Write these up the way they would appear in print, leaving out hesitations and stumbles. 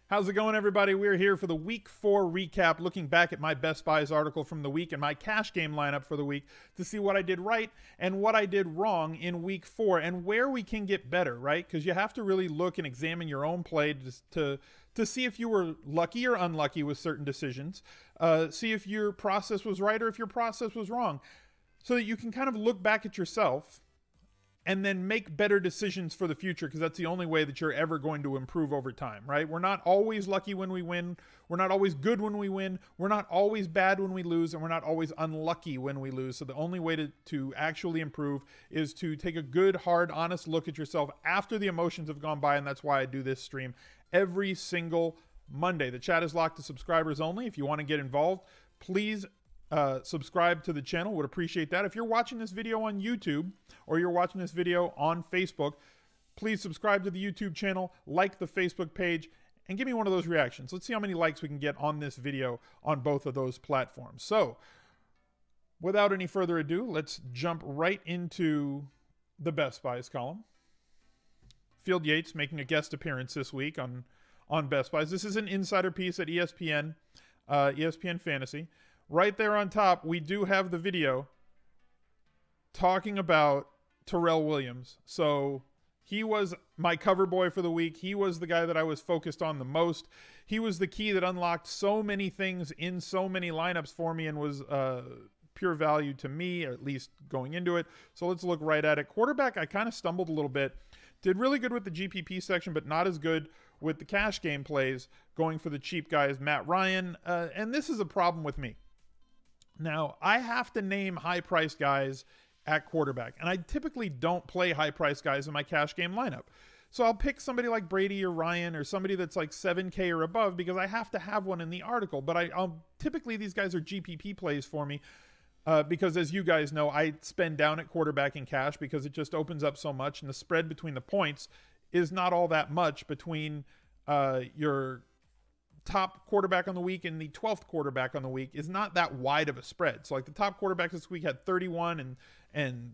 How's it going, everybody? We're here for the Week 4 recap, looking back at my Best Buys article from the week and my cash game lineup for the week to see what I did right and what I did wrong in Week 4 and where we can get better, right? Because you have to really look and examine your own play to see if you were lucky or unlucky with certain decisions, see if your process was right or if your process was wrong, so that you can kind of look back at yourself and then make better decisions for the future, because that's the only way that you're ever going to improve over time, right? We're not always lucky when we win. We're not always good when we win. We're not always bad when we lose, and we're not always unlucky when we lose. So the only way to actually improve is to take a good, hard, honest look at yourself after the emotions have gone by, and that's why I do this stream every single Monday. The chat is locked to subscribers only. If you want to get involved, please subscribe to the channel. Would appreciate that. If you're watching this video on YouTube or you're watching this video on Facebook, please subscribe to the YouTube channel, like the Facebook page, and give me one of those reactions. Let's see how many likes we can get on this video on both of those platforms. So without any further ado, let's jump right into the Best Buys column. Field Yates making a guest appearance this week on Best Buys. This is an insider piece at ESPN, ESPN Fantasy. Right there on top, we do have the video talking about Terrell Williams. So he was my cover boy for the week. He was the guy that I was focused on the most. He was the key that unlocked so many things in so many lineups for me and was pure value to me, at least going into it. So let's look right at it. Quarterback, I kind of stumbled a little bit. Did really good with the GPP section, but not as good with the cash game plays, going for the cheap guys, Matt Ryan. And this is a problem with me. Now, I have to name high-priced guys at quarterback, and I typically don't play high-priced guys in my cash game lineup. So I'll pick somebody like Brady or Ryan or somebody that's like 7K or above because I have to have one in the article. But I'll typically, these guys are GPP plays for me because, as you guys know, I spend down at quarterback in cash because it just opens up so much, and the spread between the points is not all that much between your top quarterback on the week and the 12th quarterback on the week is not that wide of a spread. So like the top quarterback this week had 31 and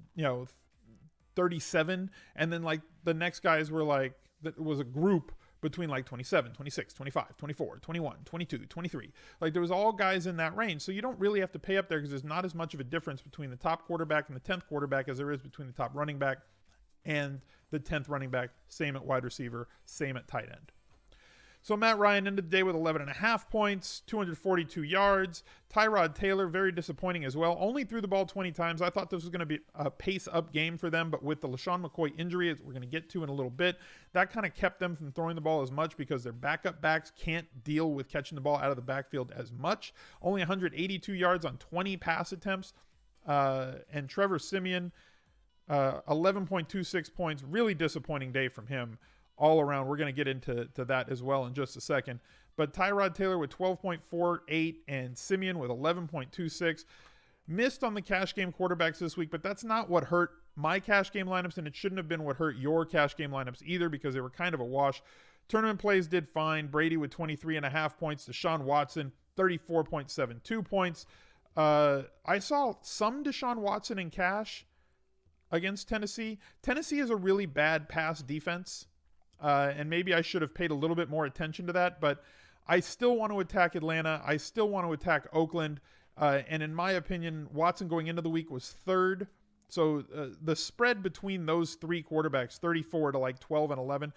37, and then like the next guys were like, that was a group between like 27, 26, 25, 24, 21, 22, 23. Like there was all guys in that range. So you don't really have to pay up there because there's not as much of a difference between the top quarterback and the 10th quarterback as there is between the top running back and the 10th running back. Same at wide receiver, same at tight end. So Matt Ryan ended the day with 11.5 points, 242 yards. Tyrod Taylor, very disappointing as well. Only threw the ball 20 times. I thought this was going to be a pace-up game for them, but with the LaShawn McCoy injury, as we're going to get to in a little bit, that kind of kept them from throwing the ball as much because their backup backs can't deal with catching the ball out of the backfield as much. Only 182 yards on 20 pass attempts. And Trevor Siemian, 11.26 points. Really disappointing day from him. All around. We're going to get into that as well in just a second. But Tyrod Taylor with 12.48 and Siemian with 11.26. Missed on the cash game quarterbacks this week, but that's not what hurt my cash game lineups, and it shouldn't have been what hurt your cash game lineups either because they were kind of a wash. Tournament plays did fine. Brady with 23.5 points. Deshaun Watson, 34.72 points. I saw some Deshaun Watson in cash against Tennessee. Tennessee is a really bad pass defense. And maybe I should have paid a little bit more attention to that, but I still want to attack Atlanta. I still want to attack Oakland. And in my opinion, Watson going into the week was third. So the spread between those three quarterbacks, 34 to like 12 and 11,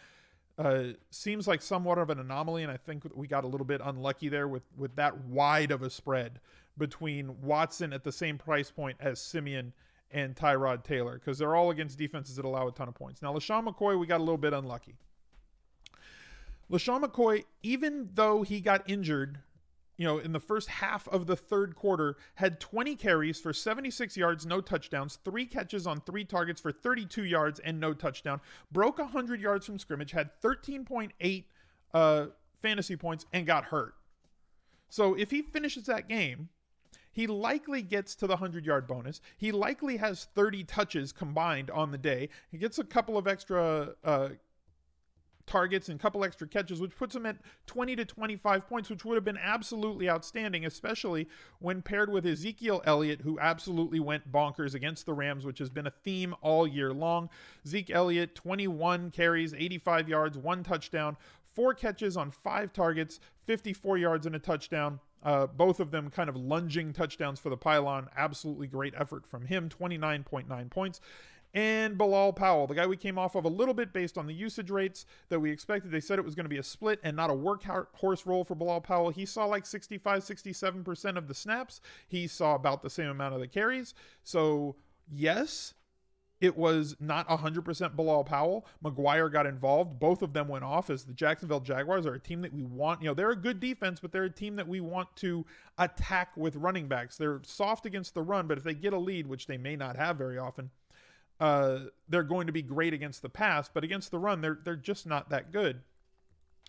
seems like somewhat of an anomaly. And I think we got a little bit unlucky there with that wide of a spread between Watson at the same price point as Siemian and Tyrod Taylor, because they're all against defenses that allow a ton of points. Now, LaShawn McCoy, we got a little bit unlucky. LaShawn McCoy, even though he got injured, in the first half of the third quarter, had 20 carries for 76 yards, no touchdowns, 3 catches on 3 targets for 32 yards and no touchdown, broke 100 yards from scrimmage, had 13.8 fantasy points, and got hurt. So if he finishes that game, he likely gets to the 100-yard bonus. He likely has 30 touches combined on the day. He gets a couple of extra targets and a couple extra catches, which puts him at 20 to 25 points, which would have been absolutely outstanding, especially when paired with Ezekiel Elliott, who absolutely went bonkers against the Rams, which has been a theme all year long. Zeke Elliott, 21 carries, 85 yards, 1 touchdown, 4 catches on 5 targets, 54 yards and a touchdown. Both of them kind of lunging touchdowns for the pylon. Absolutely great effort from him. 29.9 points. And Bilal Powell, the guy we came off of a little bit based on the usage rates that we expected. They said it was going to be a split and not a workhorse role for Bilal Powell. He saw like 65, 67% of the snaps. He saw about the same amount of the carries. So, yes, it was not 100% Bilal Powell. McGuire got involved. Both of them went off, as the Jacksonville Jaguars are a team that we want. They're a good defense, but they're a team that we want to attack with running backs. They're soft against the run, but if they get a lead, which they may not have very often, they're going to be great against the pass, but against the run, they're just not that good.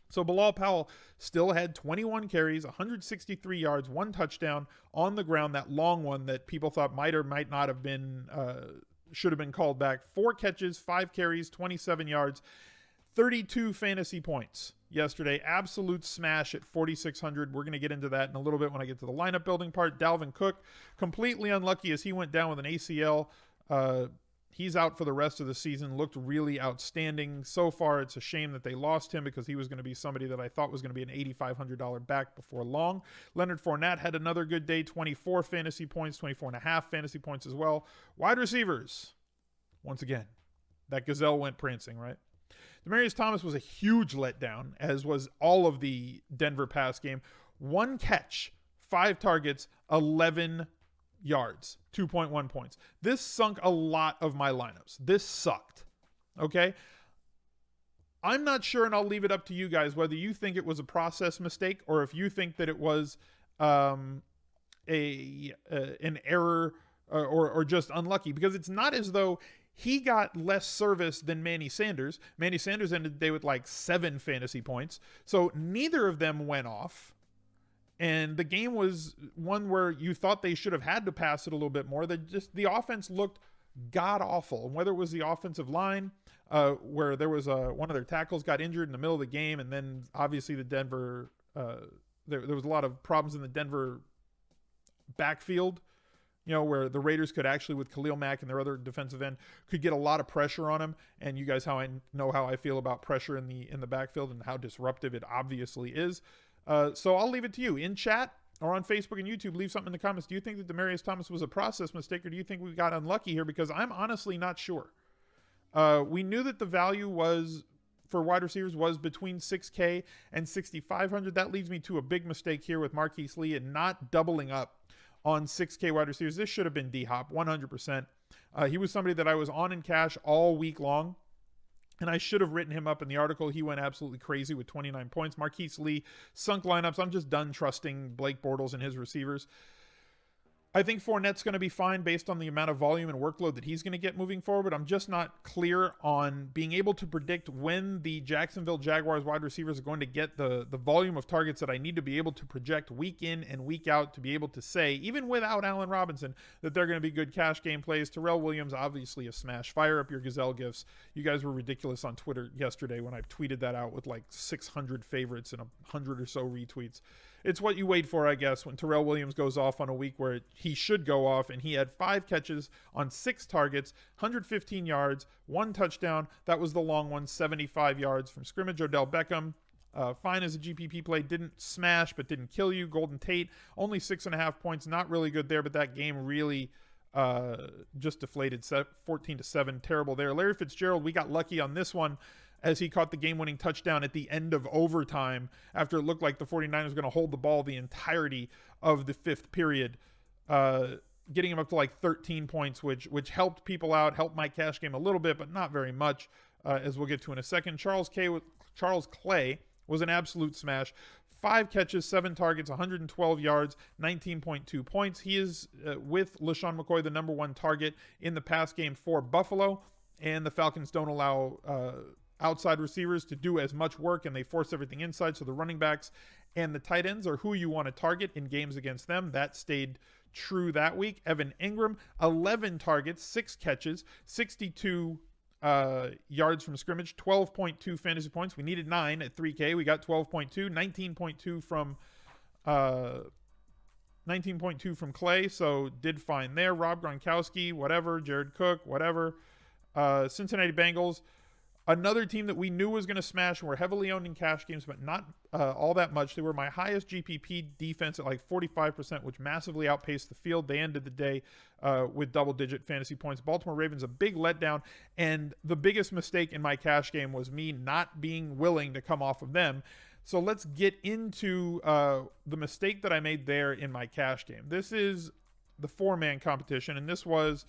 So Bilal Powell still had 21 carries, 163 yards, 1 touchdown on the ground, that long one that people thought might or might not have been, should have been called back. 4 catches, 5 carries, 27 yards, 32 fantasy points yesterday. Absolute smash at 4,600. We're going to get into that in a little bit when I get to the lineup building part. Dalvin Cook, completely unlucky as he went down with an ACL. He's out for the rest of the season. Looked really outstanding. So far, it's a shame that they lost him because he was going to be somebody that I thought was going to be an $8,500 back before long. Leonard Fournette had another good day. 24 fantasy points, 24.5 fantasy points as well. Wide receivers. Once again, that gazelle went prancing, right? Demaryius Thomas was a huge letdown, as was all of the Denver pass game. 1 catch, 5 targets, 11 yards, 2.1 points. This sunk a lot of my lineups. This sucked. Okay? I'm not sure, and I'll leave it up to you guys, whether you think it was a process mistake or if you think that it was an error or just unlucky, because it's not as though he got less service than Manny Sanders. Manny Sanders ended the day with like 7 fantasy points. So neither of them went off. And the game was one where you thought they should have had to pass it a little bit more. The offense looked god-awful. And whether it was the offensive line, where there was one of their tackles got injured in the middle of the game, and then obviously the Denver, there was a lot of problems in the Denver backfield, where the Raiders could actually, with Khalil Mack and their other defensive end, could get a lot of pressure on him. And you guys how I feel about pressure in the backfield and how disruptive it obviously is. So I'll leave it to you. In chat or on Facebook and YouTube, leave something in the comments. Do you think that Demaryius Thomas was a process mistake, or do you think we got unlucky here? Because I'm honestly not sure. We knew that the value was for wide receivers was between 6K and 6,500. That leads me to a big mistake here with Marquise Lee and not doubling up on 6K wide receivers. This should have been D-Hop, 100%. He was somebody that I was on in cash all week long, and I should have written him up in the article. He went absolutely crazy with 29 points. Marquise Lee, sunk lineups. I'm just done trusting Blake Bortles and his receivers. I think Fournette's going to be fine based on the amount of volume and workload that he's going to get moving forward. I'm just not clear on being able to predict when the Jacksonville Jaguars wide receivers are going to get the volume of targets that I need to be able to project week in and week out to be able to say, even without Allen Robinson, that they're going to be good cash game plays. Terrell Williams, obviously a smash. Fire up your gazelle gifts. You guys were ridiculous on Twitter yesterday when I tweeted that out with like 600 favorites and 100 or so retweets. It's what you wait for, I guess, when Terrell Williams goes off on a week where he should go off, and he had 5 catches on 6 targets, 115 yards, 1 touchdown. That was the long one, 75 yards from scrimmage. Odell Beckham, fine as a GPP play, didn't smash but didn't kill you. Golden Tate, only 6.5 points, not really good there, but that game really just deflated. 14-7, terrible there. Larry Fitzgerald, we got lucky on this one, as he caught the game-winning touchdown at the end of overtime after it looked like the 49ers were going to hold the ball the entirety of the 5th period, getting him up to like 13 points, which helped people out, helped my cash game a little bit, but not very much, as we'll get to in a second. Charles Clay was an absolute smash. 5 catches, 7 targets, 112 yards, 19.2 points. He is, with LaShawn McCoy, the number 1 target in the pass game for Buffalo, and the Falcons don't allow outside receivers to do as much work, and they force everything inside. So the running backs and the tight ends are who you want to target in games against them. That stayed true that week. Evan Ingram, 11 targets, 6 catches, 62 yards from scrimmage, 12.2 fantasy points. We needed 9 at 3K. We got 12.2, 19.2 from Clay, so did fine there. Rob Gronkowski, whatever. Jared Cook, whatever. Cincinnati Bengals, Another team that we knew was going to smash and were heavily owned in cash games, but not all that much. They were my highest GPP defense at like 45%, which massively outpaced the field. They ended the day with double-digit fantasy points. Baltimore Ravens, a big letdown, and the biggest mistake in my cash game was me not being willing to come off of them. So let's get into the mistake that I made there in my cash game. This is the 4-man competition, and this was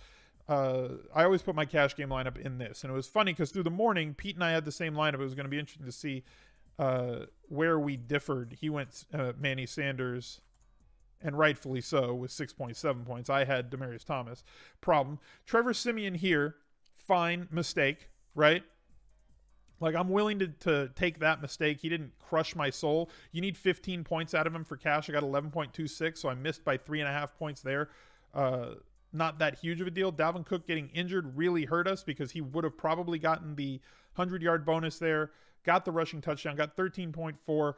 I always put my cash game lineup in this. And it was funny because through the morning, Pete and I had the same lineup. It was going to be interesting to see where we differed. He went Manny Sanders, and rightfully so, with 6.7 points. I had Demaryius Thomas. Problem. Trevor Siemian here, fine, mistake, right? Like, I'm willing to take that mistake. He didn't crush my soul. You need 15 points out of him for cash. I got 11.26, so I missed by 3.5 points there. Not that huge of a deal. Dalvin Cook getting injured really hurt us because he would have probably gotten the 100-yard bonus there, got the rushing touchdown, got 13.4.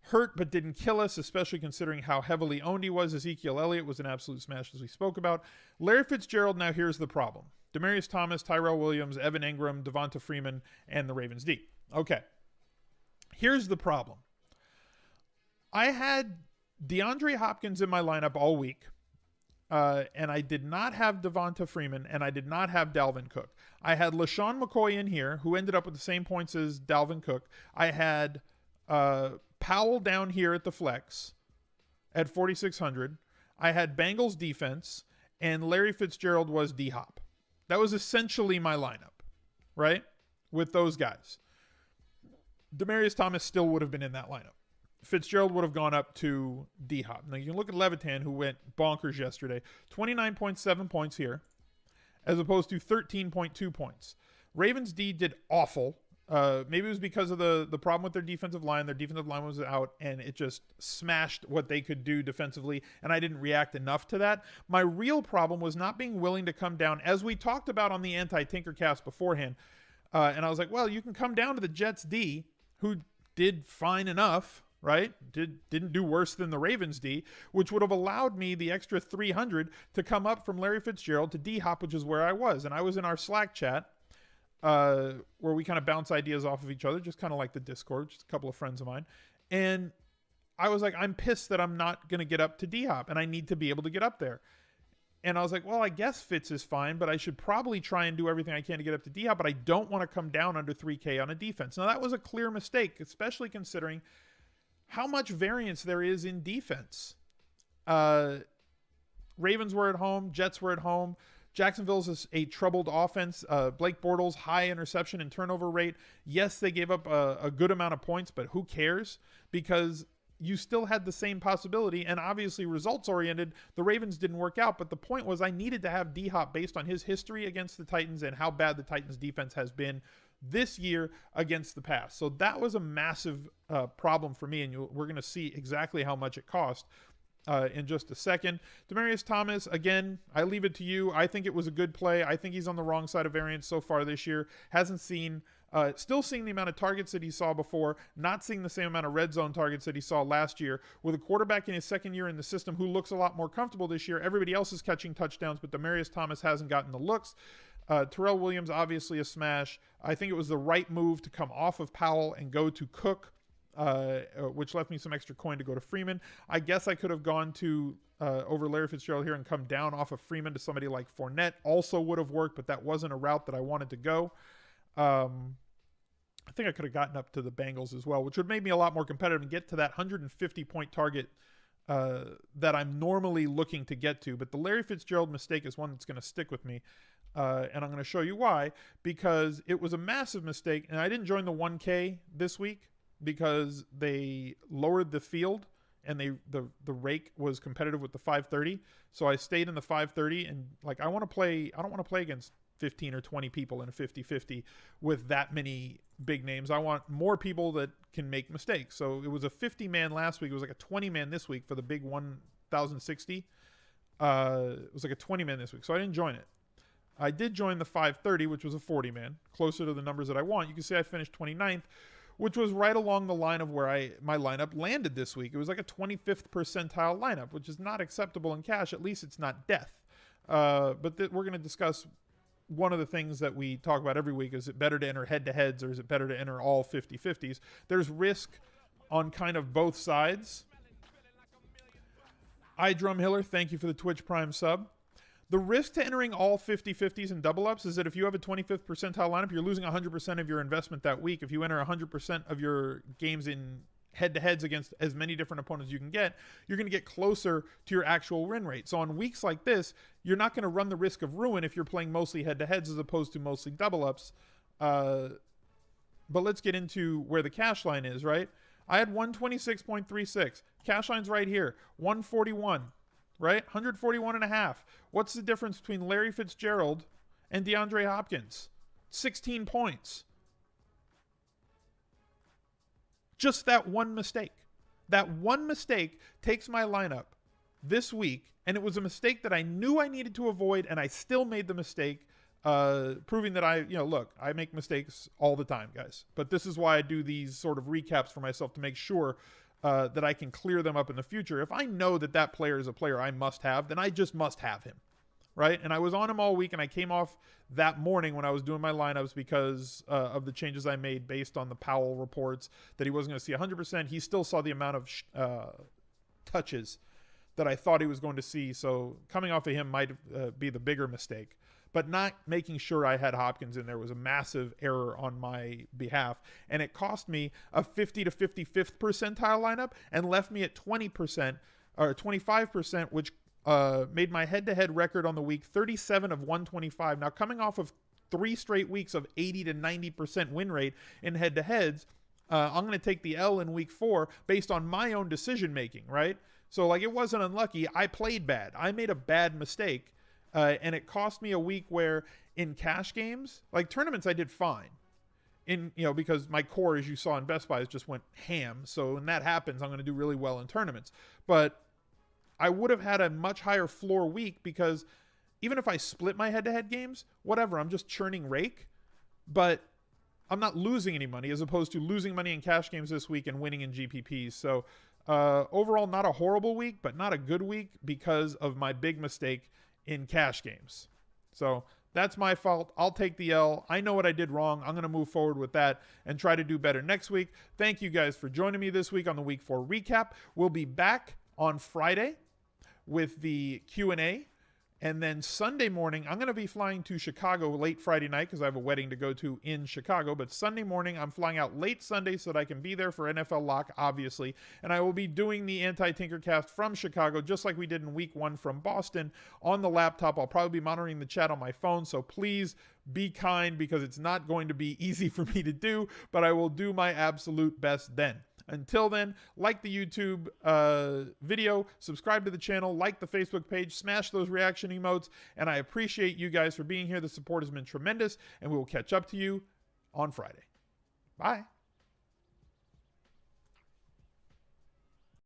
Hurt but didn't kill us, especially considering how heavily owned he was. Ezekiel Elliott was an absolute smash, as we spoke about. Larry Fitzgerald, now here's the problem. Demaryius Thomas, Tyrell Williams, Evan Ingram, Devonta Freeman, and the Ravens D. Okay. Here's the problem. I had DeAndre Hopkins in my lineup all week. And I did not have Devonta Freeman, and I did not have Dalvin Cook. I had LaShawn McCoy in here, who ended up with the same points as Dalvin Cook. I had Powell down here at the flex at 4,600. I had Bengals defense, and Larry Fitzgerald was D-Hop. That was essentially my lineup, right? With those guys. Demaryius Thomas still would have been in that lineup. Fitzgerald would have gone up to D-Hop. Now, you can look at Levitan, who went bonkers yesterday. 29.7 points here, as opposed to 13.2 points. Ravens D did awful. Maybe it was because of the problem with their defensive line. Their defensive line was out, and it just smashed what they could do defensively, and I didn't react enough to that. My real problem was not being willing to come down, as we talked about on the Anti-Tinkercast beforehand. And I was like, well, you can come down to the Jets D, who did fine enough, right? Didn't do worse than the Ravens D, which would have allowed me the extra 300 to come up from Larry Fitzgerald to D-Hop, which is where I was. And I was in our Slack chat where we kind of bounce ideas off of each other, just kind of like the Discord, just a couple of friends of mine. And I was like, I'm pissed that I'm not going to get up to D-Hop, and I need to be able to get up there. And I was like, well, I guess Fitz is fine, but I should probably try and do everything I can to get up to D-Hop, but I don't want to come down under 3K on a defense. Now, that was a clear mistake, especially considering how much variance there is in defense. Ravens were at home. Jets were at home. Jacksonville's is a troubled offense. Blake Bortles, high interception and turnover rate. Yes, they gave up a good amount of points, but who cares? Because you still had the same possibility, and obviously results-oriented, the Ravens didn't work out, but the point was I needed to have D-Hop based on his history against the Titans and how bad the Titans defense has been this year against the pass. So that was a massive problem for me, and we're going to see exactly how much it cost in just a second. Demaryius Thomas, again, I leave it to you. I think it was a good play. I think he's on the wrong side of variance so far this year. Hasn't seen, still seeing the amount of targets that he saw before, not seeing the same amount of red zone targets that he saw last year. With a quarterback in his second year in the system who looks a lot more comfortable this year, everybody else is catching touchdowns, but Demaryius Thomas hasn't gotten the looks. Tyrell Williams, obviously a smash. I think it was the right move to come off of Powell and go to Cook, which left me some extra coin to go to Freeman. I guess I could have gone to over Larry Fitzgerald here and come down off of Freeman to somebody like Fournette. Also would have worked, but that wasn't a route that I wanted to go. I think I could have gotten up to the Bengals as well, which would make me a lot more competitive and get to that 150-point target that I'm normally looking to get to. But the Larry Fitzgerald mistake is one that's going to stick with me. And I'm going to show you why, because it was a massive mistake. And I didn't join the 1K this week because they lowered the field and the rake was competitive with the 530. So I stayed in the 530, and like I don't want to play against 15 or 20 people in a 50-50 with that many big names. I want more people that can make mistakes. So it was a 50-man last week. It was like a 20-man this week for the big 1,060. It was like a 20-man this week. So I didn't join it. I did join the 530, which was a 40-man, closer to the numbers that I want. You can see I finished 29th, which was right along the line of where my lineup landed this week. It was like a 25th percentile lineup, which is not acceptable in cash. At least it's not death. But we're going to discuss one of the things that we talk about every week. Is it better to enter head-to-heads or is it better to enter all 50-50s? There's risk on kind of both sides. iDrumHiller, thank you for the Twitch Prime sub. The risk to entering all 50-50s and double-ups is that if you have a 25th percentile lineup, you're losing 100% of your investment that week. If you enter 100% of your games in head-to-heads against as many different opponents as you can get, you're going to get closer to your actual win rate. So on weeks like this, you're not going to run the risk of ruin if you're playing mostly head-to-heads as opposed to mostly double-ups. But let's get into where the cash line is, right? I had 126.36. Cash line's right here, 141. Right? 141.5. What's the difference between Larry Fitzgerald and DeAndre Hopkins? 16 points. Just that one mistake. That one mistake takes my lineup this week, and it was a mistake that I knew I needed to avoid, and I still made the mistake, proving that look, I make mistakes all the time, guys. But this is why I do these sort of recaps for myself to make sure that I can clear them up in the future. If I know that that player is a player I must have, then I just must have him, right? And I was on him all week, and I came off that morning when I was doing my lineups because of the changes I made based on the Powell reports that he wasn't going to see 100%. He still saw the amount of touches that I thought he was going to see, so coming off of him might be the bigger mistake. But not making sure I had Hopkins in there was a massive error on my behalf. And it cost me a 50 to 55th percentile lineup and left me at 20% or 25%, which made my head-to-head record on the week 37 of 125. Now, coming off of 3 straight weeks of 80 to 90% win rate in head-to-heads, I'm going to take the L in week 4 based on my own decision-making, right? So, like, it wasn't unlucky. I played bad. I made a bad mistake. And it cost me a week where in cash games, like tournaments, I did fine. Because my core, as you saw in Best Buys, just went ham. So when that happens, I'm going to do really well in tournaments. But I would have had a much higher floor week because even if I split my head-to-head games, whatever, I'm just churning rake. But I'm not losing any money as opposed to losing money in cash games this week and winning in GPPs. So overall, not a horrible week, but not a good week because of my big mistake in cash games. So that's my fault. I'll take the L. I know what I did wrong. I'm going to move forward with that and try to do better next week. Thank you guys for joining me this week on the Week 4 recap. We'll be back on Friday with the Q&A. And then Sunday morning, I'm going to be flying to Chicago late Friday night because I have a wedding to go to in Chicago. But Sunday morning, I'm flying out late Sunday so that I can be there for NFL Lock, obviously. And I will be doing the Anti-Tinkercast from Chicago, just like we did in week 1 from Boston, on the laptop. I'll probably be monitoring the chat on my phone, so please be kind because it's not going to be easy for me to do, but I will do my absolute best then. Until then, like the YouTube video, subscribe to the channel, like the Facebook page, smash those reaction emotes, and I appreciate you guys for being here. The support has been tremendous, and we will catch up to you on Friday. Bye.